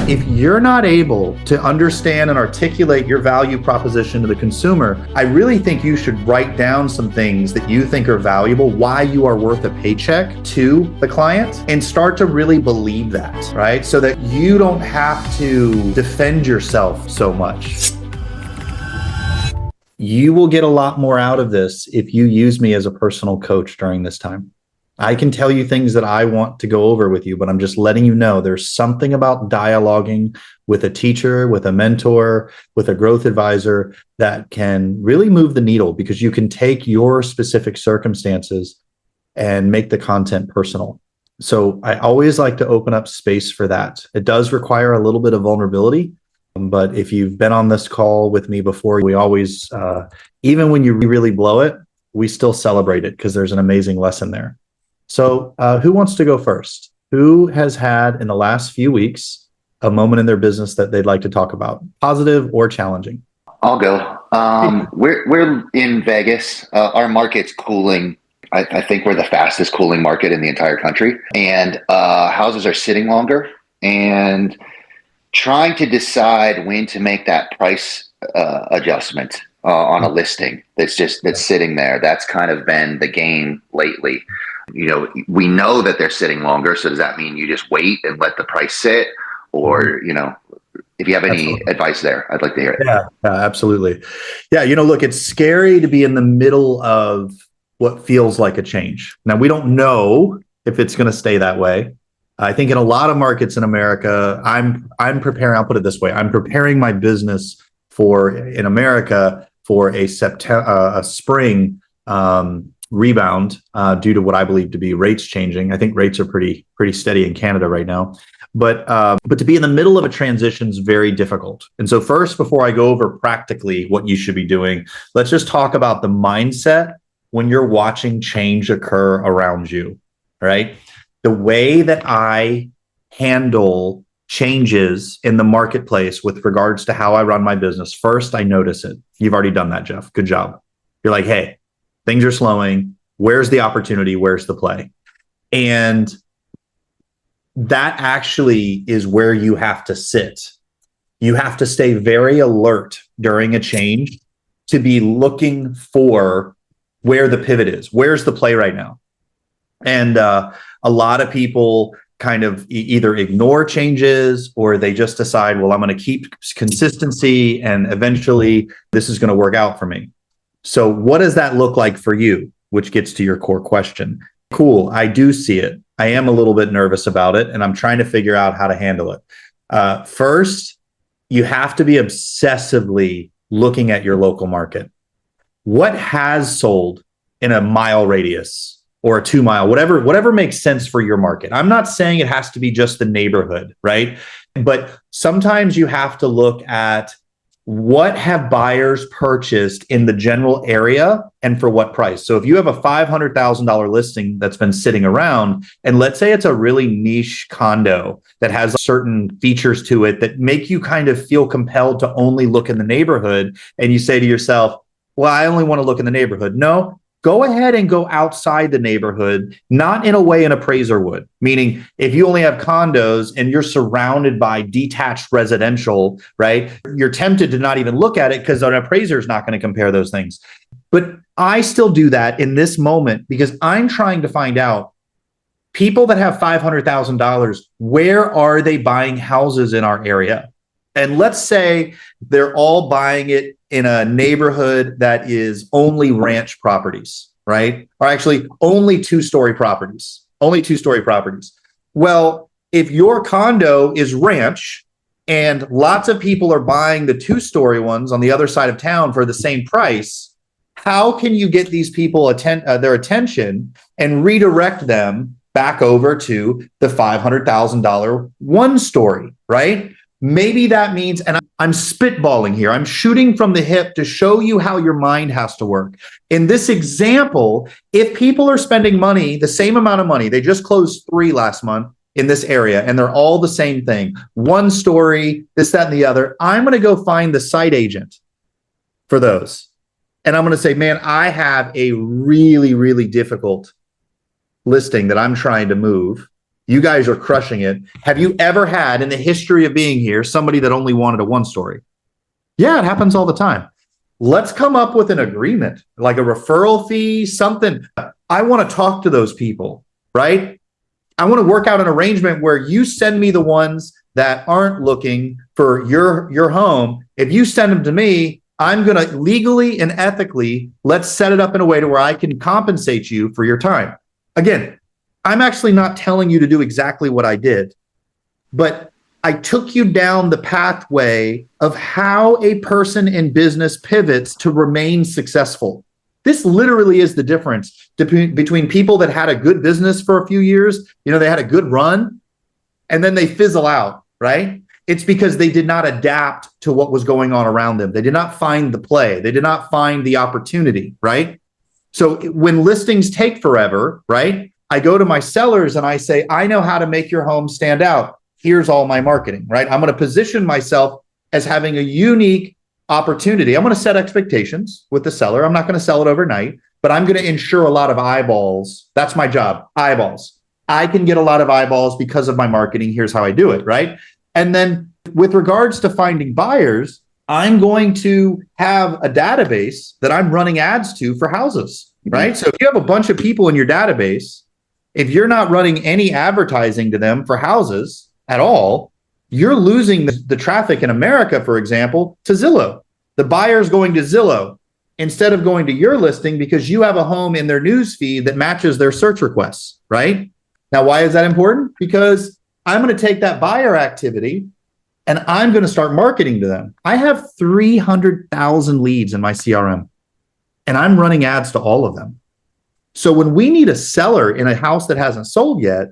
If you're not able to understand and articulate your value proposition to the consumer, I really think you should write down some things that you think are valuable, why you are worth a paycheck to the client, and start to really believe that, right? So that you don't have to defend yourself so much. You will get a lot more out of this if you use me as a personal coach during this time. I can tell you things that I want to go over with you, but I'm just letting you know there's something about dialoguing with a teacher, with a mentor, with a growth advisor that can really move the needle, because you can take your specific circumstances and make the content personal. So I always like to open up space for that. It does require a little bit of vulnerability, but if you've been on this call with me before, we always, even when you really blow it, we still celebrate it because there's an amazing lesson there. So who wants to go first? Who has had in the last few weeks a moment in their business that they'd like to talk about, positive or challenging? I'll go. We're in Vegas. Our market's cooling. I think we're the fastest cooling market in the entire country. And houses are sitting longer, and trying to decide when to make that price adjustment on a listing that's sitting there. That's kind of been the game lately. You know, we know that they're sitting longer. So does that mean you just wait and let the price sit? Or, you know, if you have any advice there, I'd like to hear it. Yeah, absolutely. Yeah, look, it's scary to be in the middle of what feels like a change. Now, we don't know if it's going to stay that way. I think in a lot of markets in America, I'm preparing, I'll put it this way, I'm preparing my business in America for a spring rebound due to what I believe to be rates changing. I think rates are pretty steady in Canada right now, but to be in the middle of a transition is very difficult. And so first, before I go over practically what you should be doing, let's just talk about the mindset when you're watching change occur around you, right? The way that I handle changes in the marketplace with regards to how I run my business. First, I notice it. You've already done that, Jeff. Good job. You're like, hey, things are slowing. Where's the opportunity? Where's the play? And that actually is where you have to sit. You have to stay very alert during a change to be looking for where the pivot is. Where's the play right now? And a lot of people kind of either ignore changes, or they just decide, well, I'm going to keep consistency and eventually this is going to work out for me. So what does that look like for you? Which gets to your core question. Cool, I do see it. I am a little bit nervous about it, and I'm trying to figure out how to handle it. First, you have to be obsessively looking at your local market. What has sold in a mile radius or a 2 mile, whatever makes sense for your market? I'm not saying it has to be just the neighborhood, right? But sometimes you have to look at what have buyers purchased in the general area and for what price. So if you have a $500,000 listing that's been sitting around, and let's say it's a really niche condo that has certain features to it that make you kind of feel compelled to only look in the neighborhood, and you say to yourself, well, I only want to look in the neighborhood. No, go ahead and go outside the neighborhood, not in a way an appraiser would. Meaning, if you only have condos and you're surrounded by detached residential, right? You're tempted to not even look at it because an appraiser is not going to compare those things. But I still do that in this moment because I'm trying to find out people that have $500,000, where are they buying houses in our area? And let's say they're all buying it in a neighborhood that is only ranch properties, right? Or actually only two-story properties, Well, if your condo is ranch and lots of people are buying the two-story ones on the other side of town for the same price, how can you get these people their attention and redirect them back over to the $500,000 one story, right? Maybe that means, and I'm spitballing here, I'm shooting from the hip to show you how your mind has to work. In this example, if people are spending money, the same amount of money, they just closed 3 last month in this area, and they're all the same thing, one story, this, that, and the other, I'm going to go find the site agent for those. And I'm going to say, man, I have a really, really difficult listing that I'm trying to move. You guys are crushing it. Have you ever had in the history of being here somebody that only wanted a one story? Yeah, it happens all the time. Let's come up with an agreement, like a referral fee, something. I want to talk to those people, right? I want to work out an arrangement where you send me the ones that aren't looking for your home. If you send them to me, I'm going to legally and ethically, let's set it up in a way to where I can compensate you for your time. Again, I'm actually not telling you to do exactly what I did, but I took you down the pathway of how a person in business pivots to remain successful. This literally is the difference between people that had a good business for a few years, they had a good run, and then they fizzle out, right? It's because they did not adapt to what was going on around them. They did not find the play. They did not find the opportunity, right? So when listings take forever, right? I go to my sellers and I say, I know how to make your home stand out. Here's all my marketing, right? I'm going to position myself as having a unique opportunity. I'm going to set expectations with the seller. I'm not going to sell it overnight, but I'm going to ensure a lot of eyeballs. That's my job, eyeballs. I can get a lot of eyeballs because of my marketing. Here's how I do it, right? And then with regards to finding buyers, I'm going to have a database that I'm running ads to for houses, right? So if you have a bunch of people in your database, if you're not running any advertising to them for houses at all, you're losing the traffic in America, for example, to Zillow. The buyer's going to Zillow instead of going to your listing because you have a home in their news feed that matches their search requests, right? Now, why is that important? Because I'm going to take that buyer activity and I'm going to start marketing to them. I have 300,000 leads in my CRM and I'm running ads to all of them. So when we need a seller in a house that hasn't sold yet,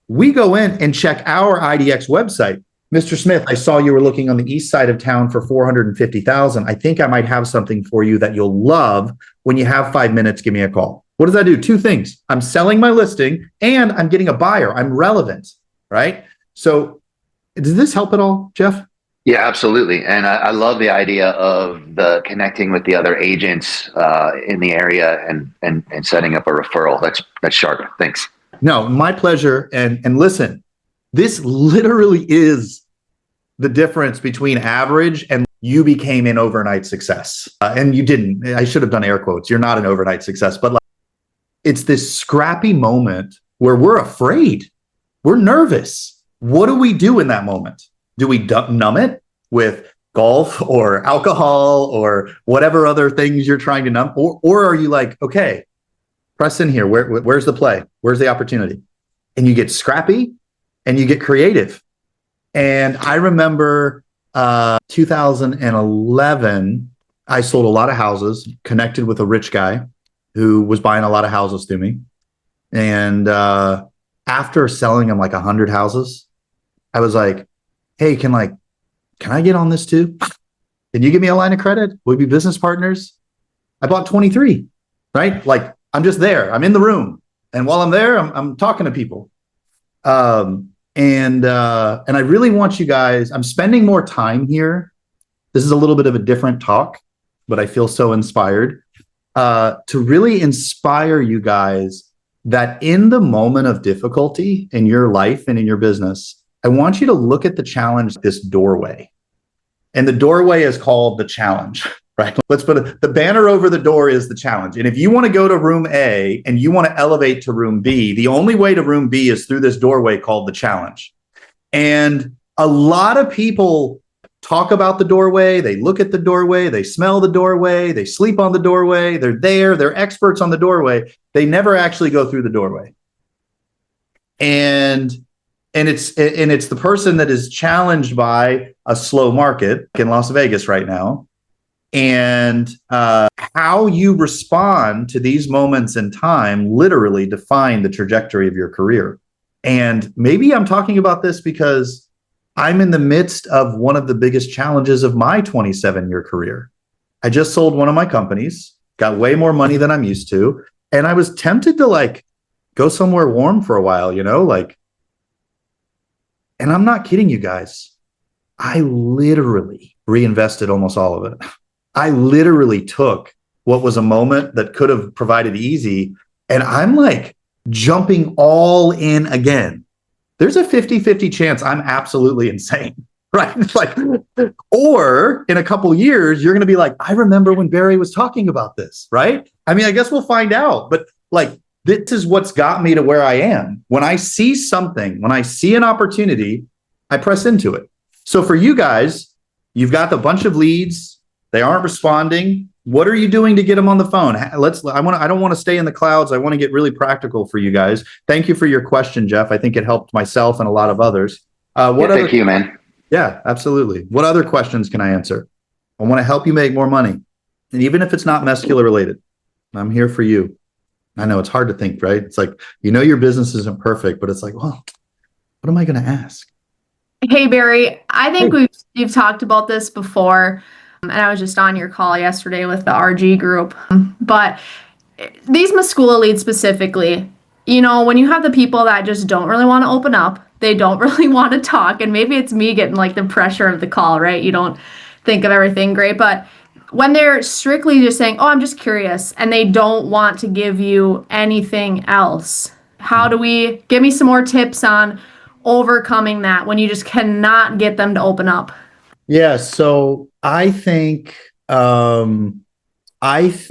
we go in and check our IDX website. Mr. Smith, I saw you were looking on the east side of town for 450,000. I think I might have something for you that you'll love. When you have 5 minutes, give me a call. What does that do? Two things. I'm selling my listing and I'm getting a buyer. I'm relevant, right? So does this help at all, Jeff? Yeah, absolutely. And I love the idea of the connecting with the other agents in the area and setting up a referral. That's sharp. Thanks. No, my pleasure. And listen, this literally is the difference between average and you became an overnight success. And you didn't. I should have done air quotes. You're not an overnight success, but it's this scrappy moment where we're afraid. We're nervous. What do we do in that moment? Do we numb it with golf or alcohol or whatever other things you're trying to numb? Or are you like, okay, press in here. Where's the play? Where's the opportunity? And you get scrappy and you get creative. And I remember 2011, I sold a lot of houses, connected with a rich guy who was buying a lot of houses through me. And after selling him like 100 houses, I was like, hey, can I get on this too? Can you give me a line of credit? Will we be business partners? I bought 23, right? Like I'm just there. I'm in the room. And while I'm there, I'm talking to people. And I really want you guys, I'm spending more time here. This is a little bit of a different talk, but I feel so inspired to really inspire you guys that in the moment of difficulty in your life and in your business, I want you to look at the challenge, this doorway. And the doorway is called the challenge, right? Let's put the banner over the door is the challenge. And if you want to go to room A and you want to elevate to room B, the only way to room B is through this doorway called the challenge. And a lot of people talk about the doorway. They look at the doorway. They smell the doorway. They sleep on the doorway. They're there. They're experts on the doorway. They never actually go through the doorway. And it's the person that is challenged by a slow market in Las Vegas right now. And how you respond to these moments in time literally define the trajectory of your career. And maybe I'm talking about this because I'm in the midst of one of the biggest challenges of my 27-year career. I just sold one of my companies, got way more money than I'm used to. And I was tempted to go somewhere warm for a while, and I'm not kidding you guys. I literally reinvested almost all of it. I literally took what was a moment that could have provided easy, and I'm jumping all in again. there's a 50-50 chance I'm absolutely insane. Right. Like, or in a couple years, you're going to be like, I remember when Barry was talking about this. Right. I mean, I guess we'll find out. But like, this is what's got me to where I am. When I see something, when I see an opportunity, I press into it. So for you guys, you've got a bunch of leads. They aren't responding. What are you doing to get them on the phone? I don't want to stay in the clouds. I want to get really practical for you guys. Thank you for your question, Jeff. I think it helped myself and a lot of others. Thank you, man. Yeah, absolutely. What other questions can I answer? I want to help you make more money. And even if it's not Meskula related, I'm here for you. I know it's hard to think, right? It's like, your business isn't perfect, but it's like, well, what am I going to ask? Hey, Barry, I think you've talked about this before, and I was just on your call yesterday with the RG group. But these Meskula leads specifically, when you have the people that just don't really want to open up, they don't really want to talk, and maybe it's me getting like the pressure of the call, right? You don't think of everything great, but when they're strictly just saying, oh, I'm just curious, and they don't want to give you anything else, give me some more tips on overcoming that when you just cannot get them to open up? Yeah, so I think I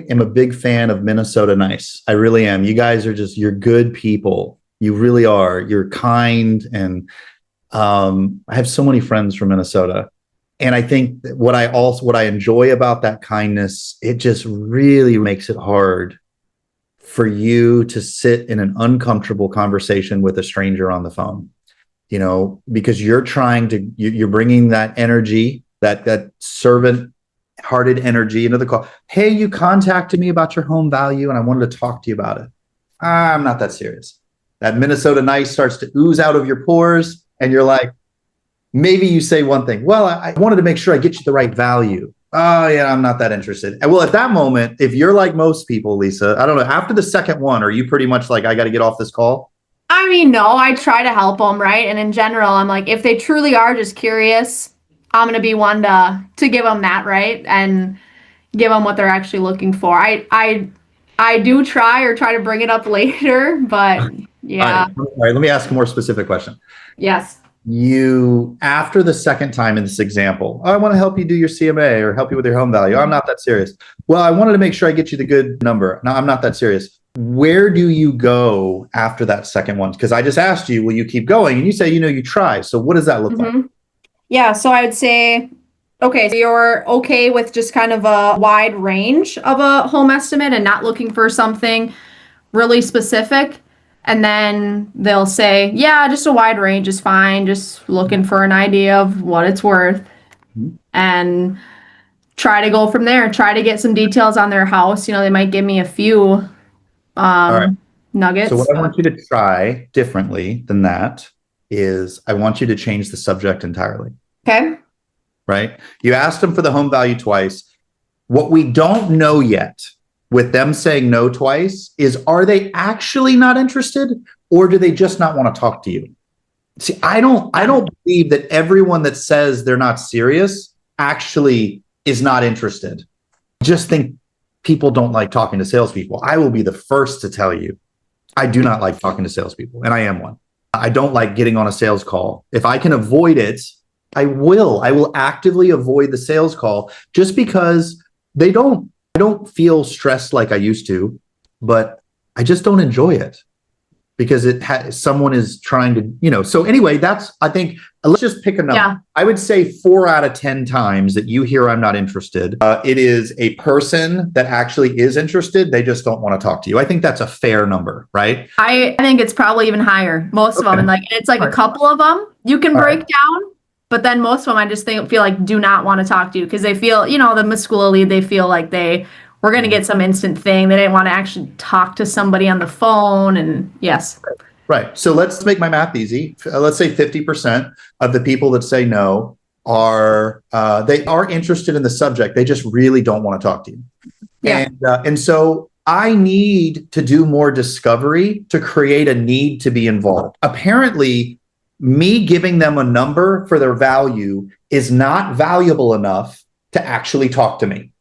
am a big fan of Minnesota Nice. I really am. You guys are you're good people. You really are. You're kind. And I have so many friends from Minnesota. And I think that what I enjoy about that kindness, it just really makes it hard for you to sit in an uncomfortable conversation with a stranger on the phone, because you're you're bringing that energy, that servant hearted energy into the call. Hey, you contacted me about your home value and I wanted to talk to you about it. I'm not that serious. That Minnesota Nice starts to ooze out of your pores and you're like, maybe you say one thing. Well, I wanted to make sure I get you the right value. Oh yeah, I'm not that interested. And well, at that moment, if you're like most people, Lisa, I don't know, after the second one, are you pretty much like, I got to get off this call? I mean, no, I try to help them, right? And in general, I'm like, if they truly are just curious, I'm going to be one to give them that, right? And give them what they're actually looking for. I do try to bring it up later, but yeah. All right, let me ask a more specific question. Yes. You, after the second time in this example, I want to help you do your CMA or help you with your home value. I'm not that serious. Well, I wanted to make sure I get you the good number. No, I'm not that serious. Where do you go after that second one? Because I just asked you, will you keep going? And you say, you try. So what does that look like? Yeah, so I would say, okay, so you're okay with just kind of a wide range of a home estimate and not looking for something really specific. And then they'll say, yeah, just a wide range is fine. Just looking for an idea of what it's worth. And try to go from there. Try to get some details on their house. They might give me a few nuggets. So what I want you to try differently than that is I want you to change the subject entirely. Okay. Right? You asked them for the home value twice. What we don't know yet with them saying no twice is, are they actually not interested or do they just not want to talk to you? See, I don't believe that everyone that says they're not serious actually is not interested. I just think people don't like talking to salespeople. I will be the first to tell you, I do not like talking to salespeople, and I am one. I don't like getting on a sales call. If I can avoid it, I will actively avoid the sales call just because I don't feel stressed like I used to, but I just don't enjoy it because someone is trying to, so anyway, I think, let's just pick a number. Yeah. I would say 4 out of 10 times that you hear I'm not interested, it is a person that actually is interested. They just don't want to talk to you. I think that's a fair number, right? I think it's probably even higher. Most of them, and it's like a couple of them you can break down. But then most of them, I just feel like do not want to talk to you because they feel, the Meskula lead, they feel like we're going to get some instant thing. They didn't want to actually talk to somebody on the phone. And yes. Right. So let's make my math easy. Let's say 50% of the people that say no they are interested in the subject. They just really don't want to talk to you. Yeah. And so I need to do more discovery to create a need to be involved. Apparently, me giving them a number for their value is not valuable enough to actually talk to me.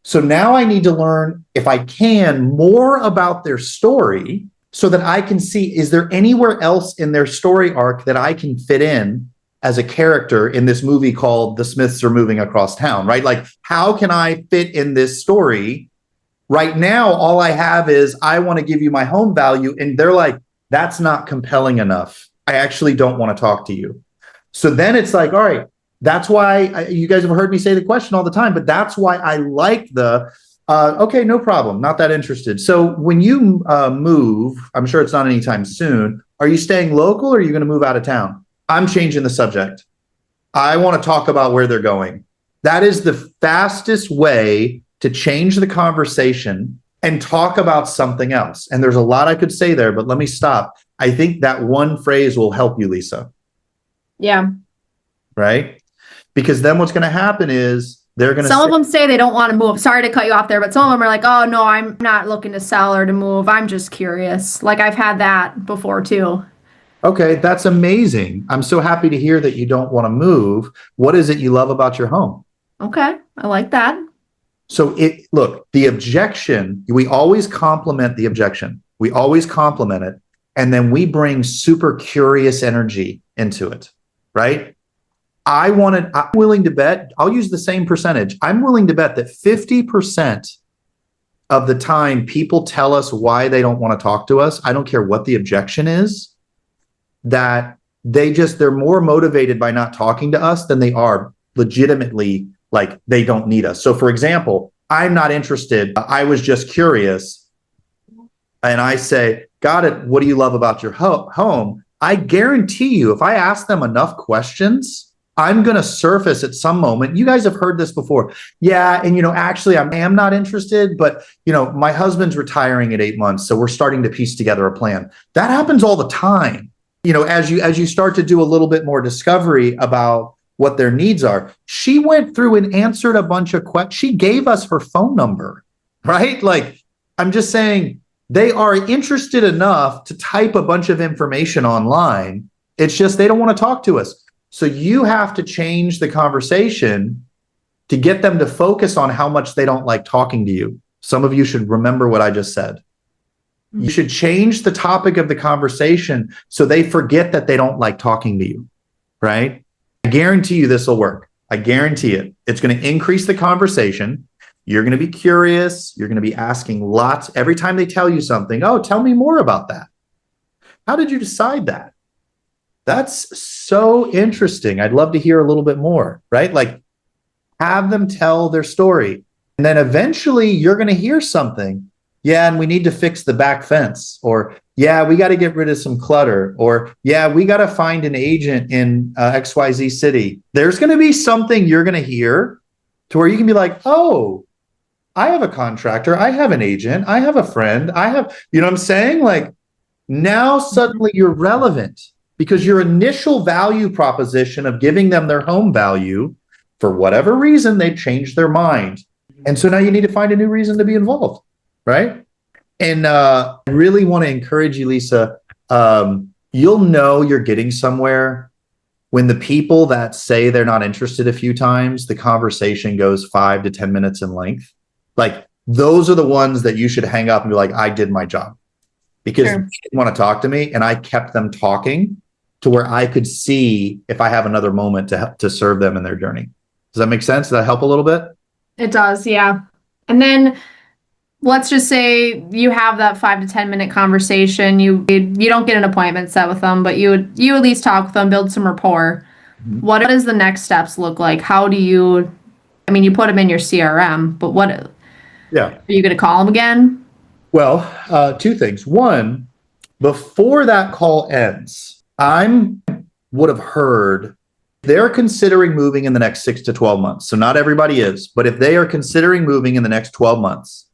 So now I need to learn, if I can, more about their story so that I can see, is there anywhere else in their story arc that I can fit in as a character in this movie called The Smiths Are Moving Across Town, right? Like, how can I fit in this story? Right now, all I have is I want to give you my home value. And they're like, that's not compelling enough. I actually don't want to talk to you. So then it's like, all right, that's why you guys have heard me say the question all the time, but that's why I like okay, no problem, not that interested. So when you move, I'm sure it's not anytime soon, are you staying local or are you going to move out of town? I'm changing the subject. I want to talk about where they're going. That is the fastest way to change the conversation and talk about something else. And there's a lot I could say there, but let me stop. I think that one phrase will help you, Lisa. Yeah. Right? Because then what's going to happen is they're going to Some of them say they don't want to move. Sorry to cut you off there, but some of them are like, oh, no, I'm not looking to sell or to move. I'm just curious. Like, I've had that before, too. Okay, that's amazing. I'm so happy to hear that you don't want to move. What is it you love about your home? Okay, I like that. So look, the objection, we always compliment the objection. We always compliment it. And then we bring super curious energy into it, right? I'm willing to bet, I'll use the same percentage. I'm willing to bet that 50% of the time people tell us why they don't want to talk to us, I don't care what the objection is, that they're more motivated by not talking to us than they are legitimately like they don't need us. So for example, I'm not interested. I was just curious. And I say, got it. What do you love about your home? I guarantee you, if I ask them enough questions, I'm going to surface at some moment. You guys have heard this before. Yeah. And, actually, I am not interested, but, my husband's retiring at 8 months. So we're starting to piece together a plan. That happens all the time. As you start to do a little bit more discovery about what their needs are. She went through and answered a bunch of questions. She gave us her phone number, right? Like, I'm just saying they are interested enough to type a bunch of information online. It's just they don't want to talk to us. So you have to change the conversation to get them to focus on how much they don't like talking to you. Some of you should remember what I just said. You should change the topic of the conversation so they forget that they don't like talking to you, right? I guarantee you this will work. I guarantee it. It's going to increase the conversation. You're going to be curious. You're going to be asking lots. Every time they tell you something, oh, tell me more about that. How did you decide that? That's so interesting. I'd love to hear a little bit more, right? Like, have them tell their story. And then eventually you're going to hear something. Yeah, and we need to fix the back fence. Or, yeah, we got to get rid of some clutter. Or, yeah, we got to find an agent in XYZ city. There's going to be something you're going to hear to where you can be like, oh, I have a contractor. I have an agent. I have a friend. You know what I'm saying? Like, now suddenly you're relevant because your initial value proposition of giving them their home value, for whatever reason, they've changed their mind. And so now you need to find a new reason to be involved. Right. And I really want to encourage you, Lisa. You'll know you're getting somewhere when the people that say they're not interested a few times, the conversation goes 5 to 10 minutes in length. Like, those are the ones that you should hang up and be like, I did my job because they didn't want to talk to me. And I kept them talking to where I could see if I have another moment to serve them in their journey. Does that make sense? Does that help a little bit? It does. Yeah. And then let's just say you have that 5 to 10 minute conversation. You don't get an appointment set with them, but you at least talk with them, build some rapport. Mm-hmm. What does the next steps look like? How do you put them in your CRM, but are you going to call them again? Well, two things. One, before that call ends, would have heard they're considering moving in the next 6 to 12 months. So not everybody is, but if they are considering moving in the next 12 months,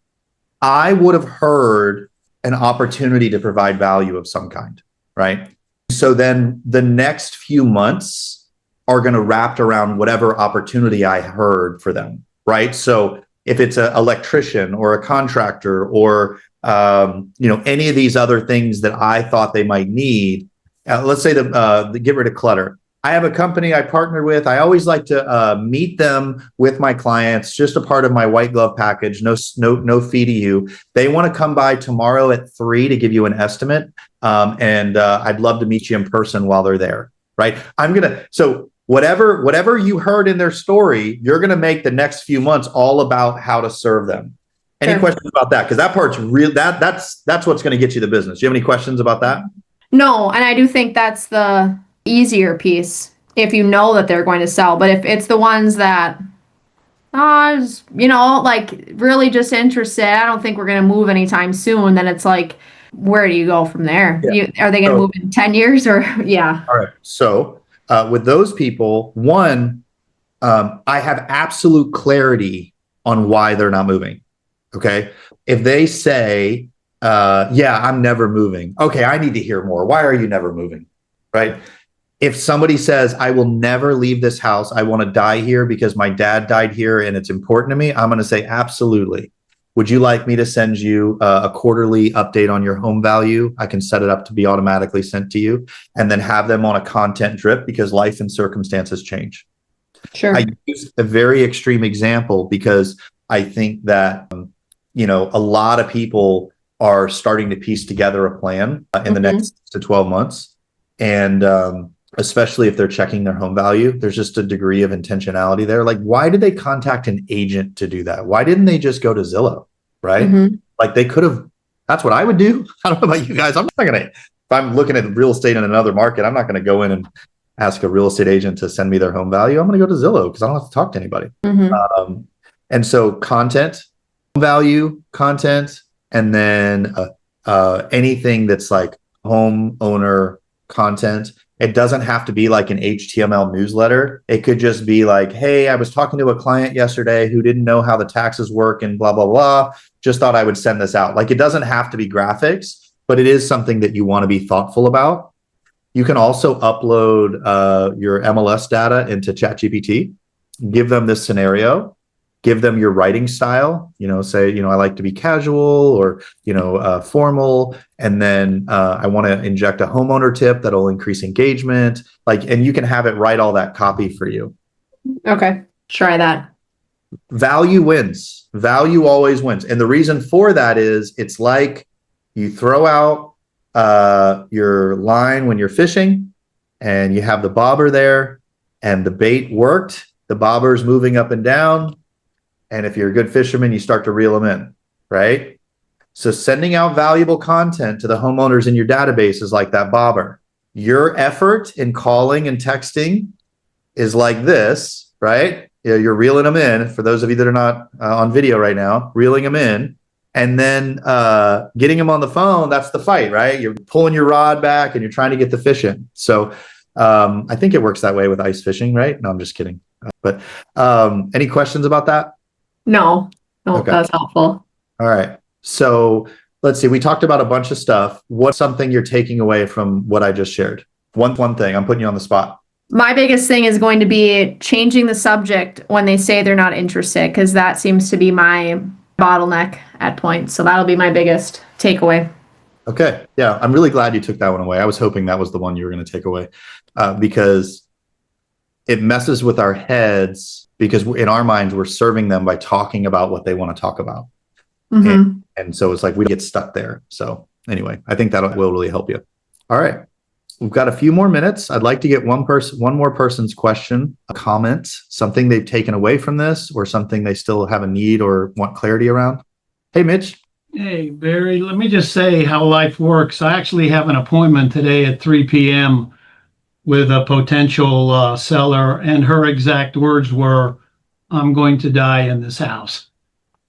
I would have heard an opportunity to provide value of some kind, right? So then the next few months are going to wrap around whatever opportunity I heard for them, right? So if it's an electrician or a contractor or any of these other things that I thought they might need, let's say the get rid of clutter. I have a company I partner with. I always like to meet them with my clients, just a part of my white glove package. No fee to you. They want to come by tomorrow at 3 to give you an estimate, and I'd love to meet you in person while they're there. Right? So whatever you heard in their story, you're gonna make the next few months all about how to serve them. Any Sure. questions about that? Because that part's real. That's what's going to get you the business. Do you have any questions about that? No, and I do think that's the easier piece if you know that they're going to sell. But if it's the ones that, like really just interested, I don't think we're going to move anytime soon, then it's like, where do you go from there? Yeah. Are they going to So- move in 10 years or, yeah. All right. So with those people, one, I have absolute clarity on why they're not moving. Okay. If they say, yeah, I'm never moving. Okay. I need to hear more. Why are you never moving? Right. If somebody says, I will never leave this house, I want to die here because my dad died here and it's important to me, I'm going to say, absolutely. Would you like me to send you a quarterly update on your home value? I can set it up to be automatically sent to you and then have them on a content drip because life and circumstances change. Sure. I use a very extreme example because I think that, a lot of people are starting to piece together a plan in the next 6 to 12 months. And especially if they're checking their home value, there's just a degree of intentionality there. Like, why did they contact an agent to do that? Why didn't they just go to Zillow? Right? Like they could have, that's what I would do. I don't know about you guys. I'm not going to, if I'm looking at real estate in another market, I'm not going to go in and ask a real estate agent to send me their home value. I'm going to go to Zillow because I don't have to talk to anybody. And so content, value, content, and then anything that's like homeowner content. It doesn't have to be like an HTML newsletter. It could just be like, hey, I was talking to a client yesterday who didn't know how the taxes work and blah, blah, blah. Just thought I would send this out. Like it doesn't have to be graphics, but it is something that you want to be thoughtful about. You can also upload your MLS data into ChatGPT, give them this scenario, give them your writing style, say, I like to be casual or, formal. And then I want to inject a homeowner tip that'll increase engagement. And you can have it write all that copy for you. Okay. Try that. Value wins. Value always wins. And the reason for that is it's like you throw out your line when you're fishing and you have the bobber there and the bait worked. The bobber's moving up and down. And if you're a good fisherman, you start to reel them in, right? So sending out valuable content to the homeowners in your database is like that bobber. Your effort in calling and texting is like this, right? You're reeling them in. For those of you that are not on video right now, reeling them in. And then getting them on the phone, that's the fight, right? You're pulling your rod back and you're trying to get the fish in. So I think it works that way with ice fishing, right? No, I'm just kidding. But any questions about that? No, Okay. That's helpful. All right. So let's see. We talked about a bunch of stuff. What's something you're taking away from what I just shared? One thing. I'm putting you on the spot. My biggest thing is going to be changing the subject when they say they're not interested, because that seems to be my bottleneck at points. So that'll be my biggest takeaway. Okay. Yeah. I'm really glad you took that one away. I was hoping that was the one you were going to take away because it messes with our heads because in our minds, we're serving them by talking about what they want to talk about. And so it's like we get stuck there. So anyway, I think that will really help you. All right. We've got a few more minutes. I'd like to get one more person's question, a comment, something they've taken away from this or something they still have a need or want clarity around. Hey, Mitch. Hey, Barry, let me just say how life works. I actually have an appointment today at 3 p.m. with a potential seller, and her exact words were, I'm going to die in this house.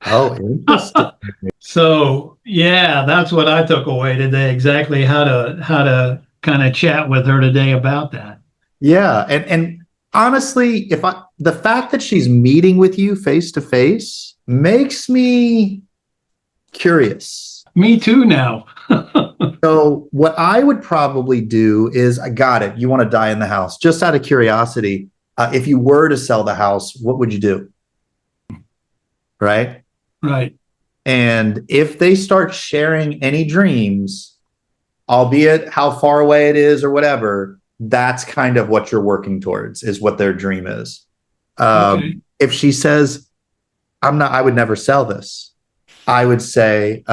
Oh, interesting. So, yeah, that's what I took away today, exactly how to kind of chat with her today about that. Yeah. And honestly, the fact that she's meeting with you face to face makes me curious. Me too now. So what I would probably do is, I got it. You want to die in the house. Just out of curiosity, if you were to sell the house, what would you do? Right? Right. And if they start sharing any dreams, albeit how far away it is or whatever, that's kind of what you're working towards, is what their dream is. Okay. If she says, I would never sell this, I would say,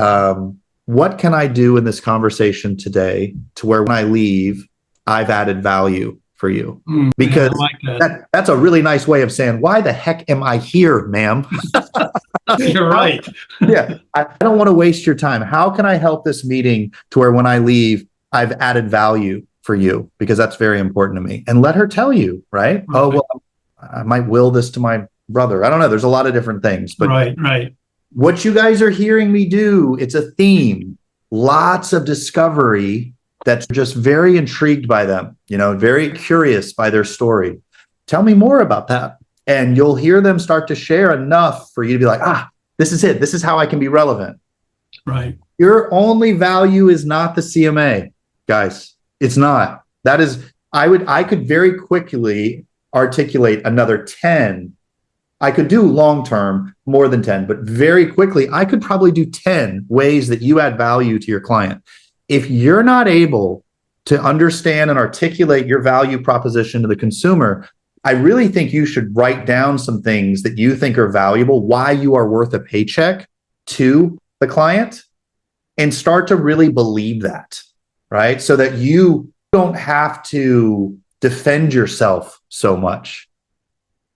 what can I do in this conversation today to where when I leave, I've added value for you? Because I like that. that's a really nice way of saying, why the heck am I here, ma'am? You're right. Yeah, I don't want to waste your time. How can I help this meeting to where when I leave, I've added value for you? Because that's very important to me. And let her tell you, right? Oh, well, I might will this to my brother. I don't know. There's a lot of different things, but Right. what you guys are hearing me do, it's a theme. Lots of discovery that's just very intrigued by them, very curious by their story. Tell me more about that. And you'll hear them start to share enough for you to be like, this is it. This is how I can be relevant. Right. Your only value is not the CMA, guys. It's not. That is, I could very quickly articulate another 10. I could do long-term more than 10, but very quickly, I could probably do 10 ways that you add value to your client. If you're not able to understand and articulate your value proposition to the consumer, I really think you should write down some things that you think are valuable, why you are worth a paycheck to the client, and start to really believe that, right? So that you don't have to defend yourself so much.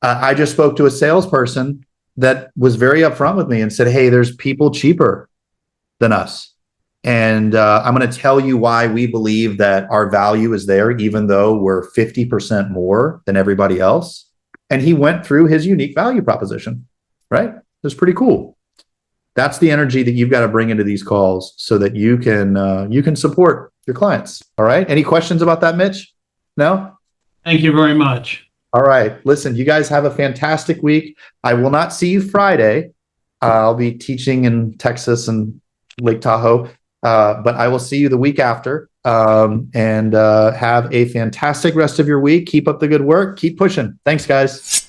I just spoke to a salesperson that was very upfront with me and said, hey, there's people cheaper than us. And I'm going to tell you why we believe that our value is there, even though we're 50% more than everybody else. And he went through his unique value proposition, right? It was pretty cool. That's the energy that you've got to bring into these calls so that you can support your clients. All right. Any questions about that, Mitch? No? Thank you very much. All right. Listen, you guys have a fantastic week. I will not see you Friday. I'll be teaching in Texas and Lake Tahoe. But I will see you the week after, and have a fantastic rest of your week. Keep up the good work. Keep pushing. Thanks, guys.